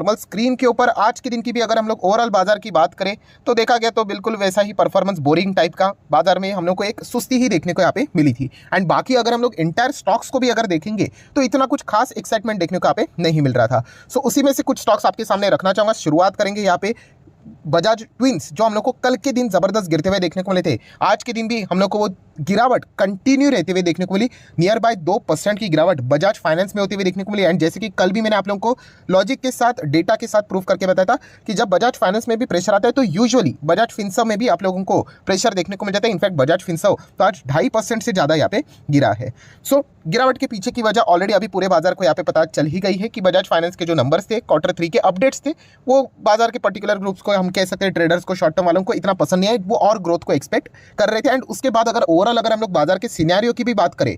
Normal screen के ऊपर आज के दिन की भी अगर हम लोग ओवरऑल बाजार की बात करें तो देखा गया तो बिल्कुल वैसा ही परफॉर्मेंस, बोरिंग टाइप का बाजार में हम लोग को एक सुस्ती ही देखने को यहाँ पे मिली थी। एंड बाकी अगर हम लोग इंटायर स्टॉक्स को भी अगर देखेंगे तो इतना कुछ खास एक्साइटमेंट देखने को यहाँ पे नहीं मिल रहा था। सो उसी में से कुछ स्टॉक्स आपके सामने रखना चाहूँगा। शुरुआत करेंगे यहाँ पे बजाज ट्विंस, जो हम लोग को कल के दिन जबरदस्त गिरते हुए देखने को मिले थे। आज के दिन भी हम लोग को वो गिरावट कंटिन्यू रहते हुए देखने को मिली। नियर बाय 2% की गिरावट बजाज फाइनेंस में होती हुई देखने को मिली। एंड जैसे कि कल भी मैंने आप लोगों को लॉजिक के साथ, डेटा के साथ प्रूव करके बताया था कि जब बजाज फाइनेंस में भी प्रेशर आता है तो यूजुअली बजाज फिनसर्व में भी आप लोगों को प्रेशर देखने को मिल जाता है। इनफैक्ट बजाज फिनसर्व तो आज 2.5% से ज़्यादा यहाँ पे गिरा है। सो गिरावट के पीछे की वजह ऑलरेडी अभी पूरे बाजार को यहाँ पे पता चल ही गई है कि बजाज फाइनेंस के जो नंबर्स थे, Q3 के अपडेट्स थे, वो बाजार के पर्टिकुलर ग्रुप्स को, हम कह सकते हैं ट्रेडर्स को, शॉर्ट टर्म वालों को इतना पसंद नहीं आए। वो और ग्रोथ को एक्सपेक्ट कर रहे थे। एंड उसके बाद अगर ओवरऑल अगर हम लोग बाजार के सिनेरियो की भी बात करें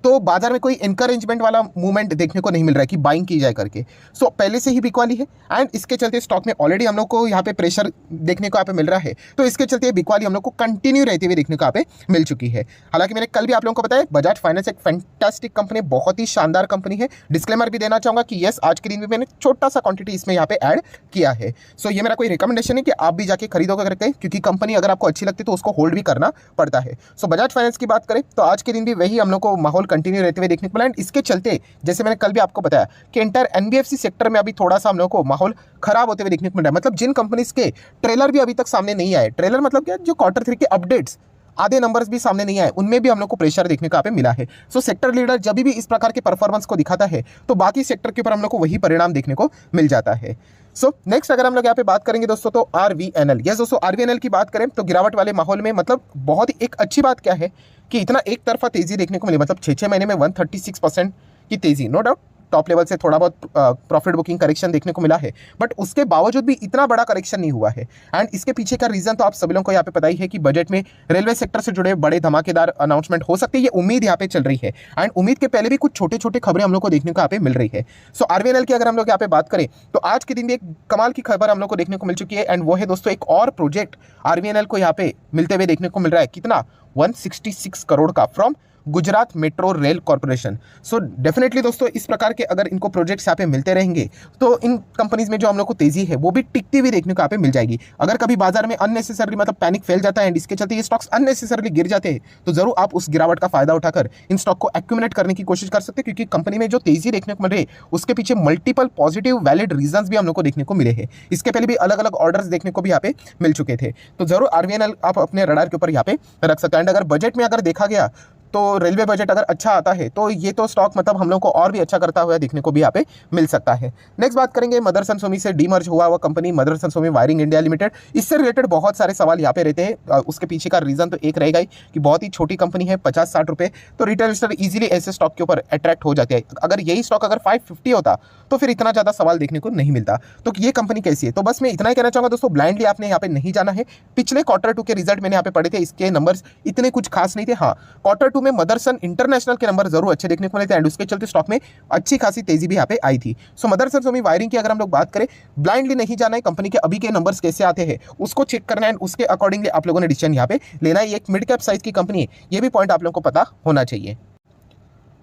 तो बाजार में कोई एनकरेजमेंट वाला मूवमेंट देखने को नहीं मिल रहा है कि बाइंग की जाए करके। सो पहले से ही बिक वाली है एंड इसके चलते स्टॉक में ऑलरेडी हम लोग को यहाँ पे प्रेशर देखने को यहाँ पे मिल रहा है। तो इसके चलते बिक वाली हम लोग को कंटिन्यू रहते हुए देखने को यहाँ पे मिल चुकी है। हालांकि मैंने कल भी आप लोगों को बताया बजाज फाइनेंस एक फैंटास्टिक कंपनी, बहुत ही शानदार कंपनी है। डिस्क्लेमर भी देना चाहूँगा कि यस, आज के दिन भी मैंने छोटा सा क्वांटिटी इसमें यहाँ पे ऐड किया है। सो ये मेरा कोई रिकमेंडेशन है कि आप भी जाके खरीदोगे करके, क्योंकि कंपनी अगर आपको अच्छी लगती है तो उसको होल्ड भी करना पड़ता है। सो बजाज फाइनेंस की बात करें तो आज के दिन भी वही हम लोग को माहौल कंटिन्यू रहते हुए देखने को मिला। इसके चलते जैसे मैंने कल भी आपको बताया कि इंटर एनबीएफसी सेक्टर में अभी थोड़ा सा हम लोग को माहौल खराब होते हुए देखने को मिल रहा है। मतलब जिन कंपनीज के ट्रेलर भी अभी तक सामने नहीं आए, ट्रेलर मतलब क्या, जो Q3 के अपडेट्स, आधे नंबर्स भी सामने नहीं आए, उनमें भी हम लोग को प्रेशर देखने को यहाँ पे मिला है। सो सेक्टर लीडर जब भी इस प्रकार के परफॉर्मेंस को दिखाता है तो बाकी सेक्टर के ऊपर हम लोग को वही परिणाम देखने को मिल जाता है। सो नेक्स्ट अगर हम लोग यहाँ पे बात करेंगे दोस्तों तो RVNL। यस दोस्तों, RVNL की बात करें तो गिरावट वाले माहौल में मतलब बहुत ही एक अच्छी बात क्या है कि इतना एक तरफा तेजी देखने को मिली। मतलब 6 महीने में 136% की तेजी, नो डाउट टॉप लेवल से थोड़ा बहुत प्रॉफिट बुकिंग करेक्शन देखने को मिला है, बट उसके बावजूद भी इतना बड़ा करेक्शन नहीं हुआ है। एंड इसके पीछे का रीजन तो आप सभी लोगों को यहाँ पे पता ही है कि बजट में रेलवे सेक्टर से जुड़े बड़े धमाकेदार अनाउंसमेंट हो सकते हैं, ये उम्मीद यहाँ पे चल रही है। एंड उम्मीद के पहले भी कुछ छोटे छोटे खबरें हम लोग को देखने को यहाँ पे मिल रही है। सो RVNL की अगर हम लोग यहाँ पे बात करें तो आज के दिन भी एक कमाल की खबर हम लोग को देखने को मिल चुकी है। एंड वो है दोस्तों एक और प्रोजेक्ट RVNL को यहाँ पे मिलते हुए देखने को मिल रहा है। कितना? 166 करोड़ का, from Gujarat metro rail corporation. So definitely दोस्तों इस प्रकार के अगर इनको प्रोजेक्ट्स यहाँ पे मिलते रहेंगे तो इन कंपनीज में जो हम लोग को तेजी है वो भी टिकती हुई देखने को यहाँ पे मिल जाएगी। अगर कभी बाजार में अननेसेसरली मतलब पैनिक फैल जाता है एंड इसके चलते ये स्टॉक्स अननेसेसरली गिर जाते हैं तो जरूर आप उस गिरावट का फायदा उठाकर इन स्टॉक को एक्यूमुलेट करने की कोशिश कर सकते हैं, क्योंकि कंपनी में जो तेजी देखने को मिल रही है उसके पीछे मल्टीपल पॉजिटिव वैलिड रीजंस भी हम लोग को देखने को मिले हैं। इसके पहले भी अलग अलग ऑर्डर्स देखने को भी यहाँ पे मिल चुके थे। तो जरूर RVNL आप अपने रडार के ऊपर यहाँ पे रख सकते हैं। एंड अगर बजट में अगर देखा गया तो रेलवे बजट अगर अच्छा आता है तो ये तो स्टॉक मतलब हम लोग को और भी अच्छा करता हुआ देखने को भी यहाँ पे मिल सकता है। नेक्स्ट बात करेंगे मदरसन सोमी से डीमर्ज हुआ company Motherson Sumi wiring India limited. इससे रिलेटेड बहुत सारे सवाल यहाँ पे रहते हैं। उसके पीछे का रीजन तो एक रहेगा ही कि बहुत ही छोटी कंपनी है, 50-60 रुपये, तो रिटेल इन्वेस्टर इजीली ऐसे स्टॉक के ऊपर अट्रैक्ट हो जाते हैं। अगर यही स्टॉक अगर 550 होता तो फिर इतना ज़्यादा सवाल देखने को नहीं मिलता। तो ये कंपनी कैसी है, तो बस मैं इतना ही कहना चाहूँगा दोस्तों, ब्लाइंडली आपने यहाँ पे नहीं जाना है। पिछले Q2 के रिजल्ट मैंने यहाँ पे पढ़े थे, इसके नंबर्स इतने कुछ खास नहीं थे। हाँ, Q2 में मदरसन इंटरनेशनल के नंबर जरूर अच्छे देखने को मिले थे एंड उसके चलते स्टॉक में अच्छी खासी तेजी भी यहाँ पे आई थी। सो मदरसन सोमी वायरिंग की अगर हम लोग बात करें, ब्लाइंडली नहीं जाना है, कंपनी के अभी के नंबर्स कैसे आते हैं उसको चेक करना है, उसके अकॉर्डिंगली आप लोगों ने डिसीजन यहाँ पे लेना है। एक मिड कैप साइज की कंपनी है, ये भी पॉइंट आप लोगों को पता होना चाहिए।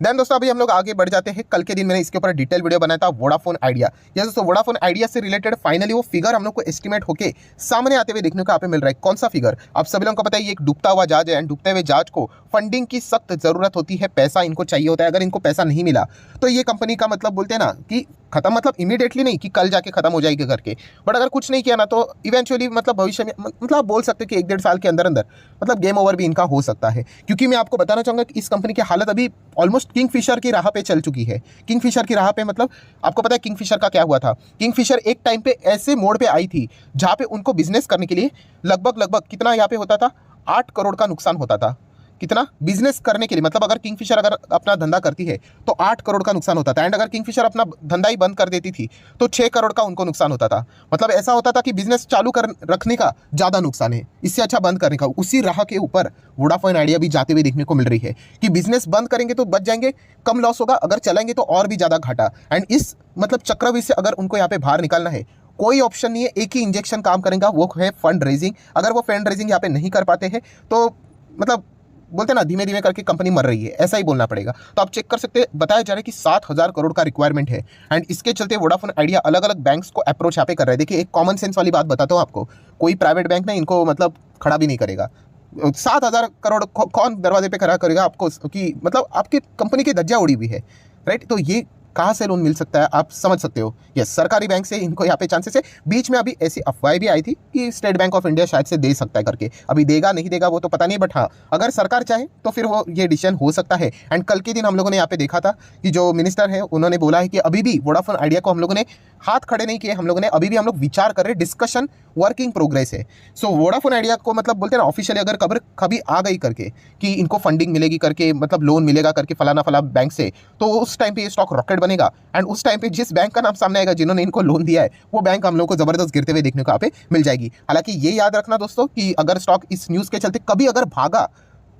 देन दोस्तों अभी हम लोग आगे बढ़ जाते हैं। कल के दिन मैंने इसके ऊपर डिटेल वीडियो बनाया था वोडाफोन आइडिया। यस दोस्तों, वोडाफोन आइडिया से रिलेटेड फाइनली वो फिगर हम लोग को एस्टिमेट होके सामने आते हुए देखने को यहाँ पे मिल रहा है। कौन सा फिगर? आप सभी लोगों को पता है ये एक डूबता हुआ जहाज है एंड डूबते हुए जहाज को फंडिंग की सख्त जरूरत होती है, पैसा इनको चाहिए होता है। अगर इनको पैसा नहीं मिला तो ये कंपनी का मतलब बोलते हैं ना कि खत्म, मतलब इमीडिएटली नहीं कि कल जाके खत्म हो जाएगी करके, बट अगर कुछ नहीं किया ना तो इवेंचुअली मतलब भविष्य में मतलब आप बोल सकते हैं कि 1-1.5 साल के अंदर अंदर मतलब गेम ओवर भी इनका हो सकता है। क्योंकि मैं आपको बताना चाहूँगा कि इस कंपनी की हालत अभी ऑलमोस्ट किंगफिशर की राह पे चल चुकी है। किंगफिशर की राह पे मतलब आपको पता है किंगफिशर का क्या हुआ था? किंगफिशर एक टाइम पे ऐसे मोड़ पे आई थी जहाँ पे उनको बिजनेस करने के लिए लगभग कितना यहाँ पे होता था, 8 करोड़ का नुकसान होता था। कितना? बिजनेस करने के लिए, मतलब अगर किंगफिशर अगर अपना धंधा करती है तो 8 करोड़ का नुकसान होता था। एंड अगर किंगफिशर अपना धंधा ही बंद कर देती थी तो 6 करोड़ का उनको नुकसान होता था। मतलब ऐसा होता था कि बिजनेस चालू कर रखने का ज़्यादा नुकसान है, इससे अच्छा बंद करने का। उसी राह के ऊपर वोडाफोन आइडिया भी जाते हुए देखने को मिल रही है कि बिजनेस बंद करेंगे तो बच जाएंगे, कम लॉस होगा, अगर चलाएंगे तो और भी ज़्यादा घाटा। एंड इस मतलब चक्रव्यूह से अगर उनको यहाँ पे बाहर निकालना है, कोई ऑप्शन नहीं है, एक ही इंजेक्शन काम करेगा, वो है फंड रेजिंग। अगर वो फंड रेजिंग यहाँ पे नहीं कर पाते हैं तो मतलब बोलते हैं ना धीमे धीमे करके कंपनी मर रही है, ऐसा ही बोलना पड़ेगा। तो आप चेक कर सकते हैं, बताया जा रहा है कि 7,000 करोड़ का रिक्वायरमेंट है एंड इसके चलते वोडाफोन आइडिया अलग अलग बैंक्स को अप्रोच यहाँ पे कर रहा है। देखिए एक कॉमन सेंस वाली बात बताता हूँ आपको, कोई प्राइवेट बैंक ना इनको मतलब खड़ा भी नहीं करेगा। 7,000 करोड़ कौन दरवाजे पे खड़ा करेगा आपको, कि मतलब आपकी कंपनी की धज्जियां उड़ी हुई है, राइट। तो ये कहाँ से लोन मिल सकता है आप समझ सकते हो। यस, सरकारी बैंक से इनको यहाँ पे चांसेस है। बीच में अभी ऐसी अफवाहें भी आई थी कि स्टेट बैंक ऑफ इंडिया शायद से दे सकता है करके, अभी देगा नहीं देगा वो तो पता नहीं, बट हाँ अगर सरकार चाहे तो फिर वो ये डिसीजन हो सकता है। एंड कल के दिन हम लोगों ने यहाँ पे देखा था कि जो मिनिस्टर है उन्होंने बोला है कि अभी भी वोडाफोन आइडिया को हम लोगों ने हाथ खड़े नहीं किए, हम लोगों ने अभी भी हम लोग विचार कर रहे, डिस्कशन वर्किंग प्रोग्रेस है। सो वोडाफोन आइडिया को मतलब बोलते हैं ना ऑफिशियली अगर खबर कभी आ गई करके कि इनको फंडिंग मिलेगी करके, मतलब लोन मिलेगा करके फलाना फला बैंक से, तो उस टाइम पे ये स्टॉक रॉकेट बनेगा। एंड उस टाइम पे जिस बैंक का नाम सामने आएगा जिन्होंने इनको लोन दिया है, वो बैंक हम लोग को जबरदस्त गिरते हुए देखने को यहाँ पे मिल जाएगी। हालांकि ये याद रखना दोस्तों कि अगर स्टॉक इस न्यूज़ के चलते कभी अगर भागा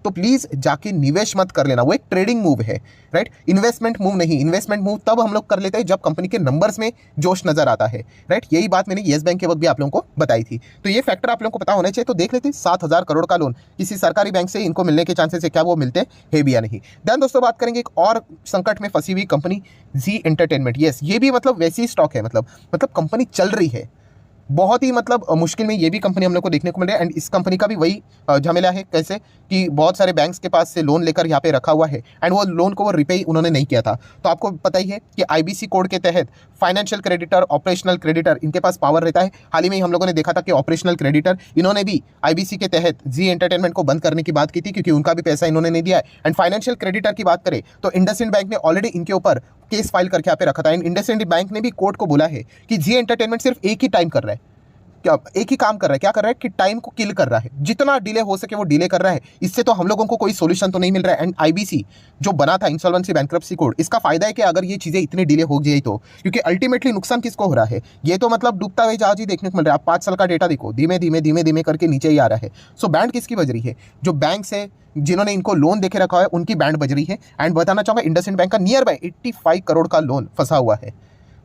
तो प्लीज जाके निवेश मत कर लेना, वो एक ट्रेडिंग मूव है, राइट, इन्वेस्टमेंट मूव नहीं। इन्वेस्टमेंट मूव तब हम लोग कर लेते हैं जब कंपनी के नंबर्स में जोश नजर आता है, राइट। यही बात मैंने येस बैंक के वक्त भी आप लोगों को बताई थी। तो ये फैक्टर आप लोगों को पता होना चाहिए। तो देख लेते हैं 7,000 करोड़ का लोन किसी सरकारी बैंक से इनको मिलने के चांसेस है, क्या वो मिलते हैं भी या नहीं। देन दोस्तों बात करेंगे एक और संकट में फंसी हुई कंपनी, जी एंटरटेनमेंट। यस, ये भी मतलब वैसी स्टॉक है, मतलब कंपनी चल रही है बहुत ही मतलब मुश्किल में ये भी कंपनी हम लोग को देखने को मिल रहा है। एंड इस कंपनी का भी वही झमेला है, कैसे कि बहुत सारे बैंक्स के पास से लोन लेकर यहाँ पे रखा हुआ है एंड वो लोन को वो रिपे उन्होंने नहीं किया था। तो आपको पता ही है कि आईबीसी कोड के तहत फाइनेंशियल क्रेडिटर, ऑपरेशनल क्रेडिटर, इनके पास पावर रहता है। हाल ही में हम लोगों ने देखा था कि ऑपरेशनल क्रेडिटर इन्होंने भी आईबीसी के तहत जी एंटरटेनमेंट को बंद करने की बात की थी, क्योंकि उनका भी पैसा इन्होंने नहीं दिया है। एंड फाइनेंशियल क्रेडिटर की बात करें तो इंडसइंड बैंक ने ऑलरेडी इनके ऊपर केस फाइल करके यहाँ पे रखा था। एंड इंडसइंड बैंक ने भी कोर्ट को बोला है कि जी एंटरटेनमेंट सिर्फ एक ही टाइम कर रहा है, एक ही काम कर रहा है, क्या कर रहा है कि टाइम को किल कर रहा है, जितना डिले हो सके वो डिले कर रहा है। इससे तो हम लोगों को कोई सॉल्यूशन तो नहीं मिल रहा है। एंड आईबीसी जो बना था इंसॉल्वेंसी बैंक्रप्सी कोड, इसका फायदा है कि अगर ये चीजें इतनी डिले हो गई तो, क्योंकि अल्टीमेटली नुकसान किसको हो रहा है, ये तो मतलब डूबता हुआ जहाज ही देखने को मिल रहा है। आप 5 साल का डेटा देखो, धीमे धीमे धीमे धीमे करके नीचे ही आ रहा है। सो बैंड किसकी बज रही है, जो बैंक है जिन्होंने इनको लोन देके रखा है उनकी बैंड बज रही है। एंड बताना चाहूंगा इंडसइंड बैंक का नियर बाय 85 करोड़ का लोन फंसा हुआ है।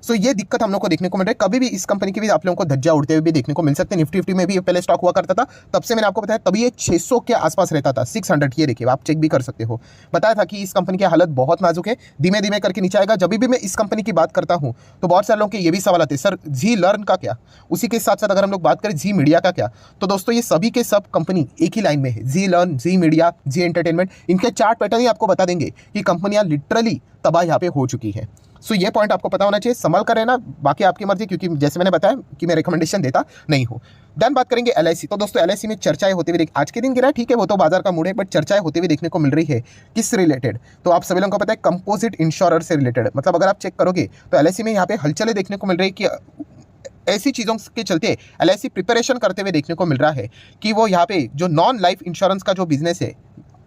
सो ये दिक्कत हम लोग को देखने को मिल रहा है। कभी भी इस कंपनी की भी आप लोगों को धज्जा उड़ते हुए भी देखने को मिल सकते हैं। निफ्टी फिफ्टी में भी पहले स्टॉक हुआ करता था, तब से मैंने आपको बताया तभी ये 600 के आसपास रहता था, 600। ये देखिए आप चेक भी कर सकते हो, बताया था कि इस कंपनी की हालत बहुत नाजुक है, धीमे धीमे करके नीचे आएगा। जब भी मैं इस कंपनी की बात करता हूँ तो बहुत सारे लोगों के ये भी सवाल आते हैं, सर जी लर्न का क्या, उसी के साथ साथ अगर हम लोग बात करें जी मीडिया का क्या, तो दोस्तों ये सभी के सब कंपनी एक ही लाइन में है, जी लर्न, जी मीडिया, जी एंटरटेनमेंट। इनके चार्ट पैटर्न ही आपको बता देंगे कि कंपनियां लिटरली तबाह यहाँ पे हो चुकी है। सो ये पॉइंट आपको पता होना चाहिए, संभल कर रहना, बाकी आपकी मर्जी, क्योंकि जैसे मैंने बताया कि मैं रिकमेंडेशन देता नहीं हूँ। देन बात करेंगे एलआईसी। तो दोस्तों एलआईसी में चर्चाएं होती हुई आज के दिन गिरा, ठीक है वो तो बाजार का मूड है, बट चर्चाएं होती हुई देखने को मिल रही है किस रिलेटेड, तो आप सभी लोगों को पता है कंपोजिट इंश्योरर से रिलेटेड। मतलब अगर आप चेक करोगे तो एलआईसी में यहाँ पे हलचलें देखने को मिल रही है कि ऐसी चीज़ों के चलते एलआईसी प्रिपरेशन करते हुए देखने को मिल रहा है कि वो यहाँ पे जो नॉन लाइफ इंश्योरेंस का जो बिजनेस है,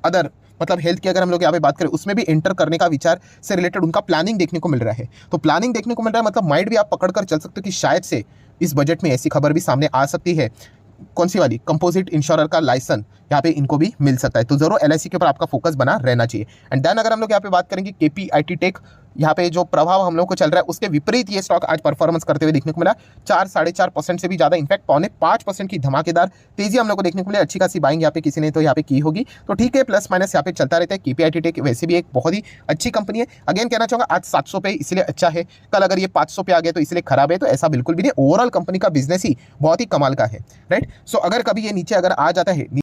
अदर मतलब हेल्थ की अगर हम लोग यहाँ पे बात करें, उसमें भी एंटर करने का विचार से रिलेटेड उनका प्लानिंग देखने को मिल रहा है। तो प्लानिंग देखने को मिल रहा है, मतलब माइंड भी आप पकड़ कर चल सकते हो कि शायद से इस बजट में ऐसी खबर भी सामने आ सकती है। कौन सी वाली, कंपोजिट इंश्योरर का लाइसेंस यहाँ पे इनको भी मिल सकता है। तो जरूर एलआईसी के ऊपर आपका फोकस बना रहना चाहिए। एंड देन अगर हम लोग यहाँ पे बात करेंगे केपीआईटी टेक, यहाँ पे जो प्रभाव हम लोग को चल रहा है उसके विपरीत ये स्टॉक आज परफॉर्मेंस करते हुए देखने को मिला। 4-4.5% से भी ज्यादा, इनफैक्ट 4.5% की धमाकेदार तेजी हम लोग को देखने को मिली। अच्छी खासी बाइंग यहाँ पे किसी ने तो यहाँ पे की होगी, तो ठीक है, प्लस माइनस यहाँ पे चलता रहता है। केपीआईटी टेक वैसे भी एक बहुत ही अच्छी कंपनी है। अगेन कहना चाहूंगा आज 700 पे इसलिए अच्छा है, कल अगर ये 500 पे आ गया तो इसलिए खराब है, तो ऐसा बिल्कुल भी नहीं। ओवरऑल कंपनी का बिजनेस ही बहुत ही कमाल का है, राइट। सो अगर कभी ये नीचे अगर आ जाता है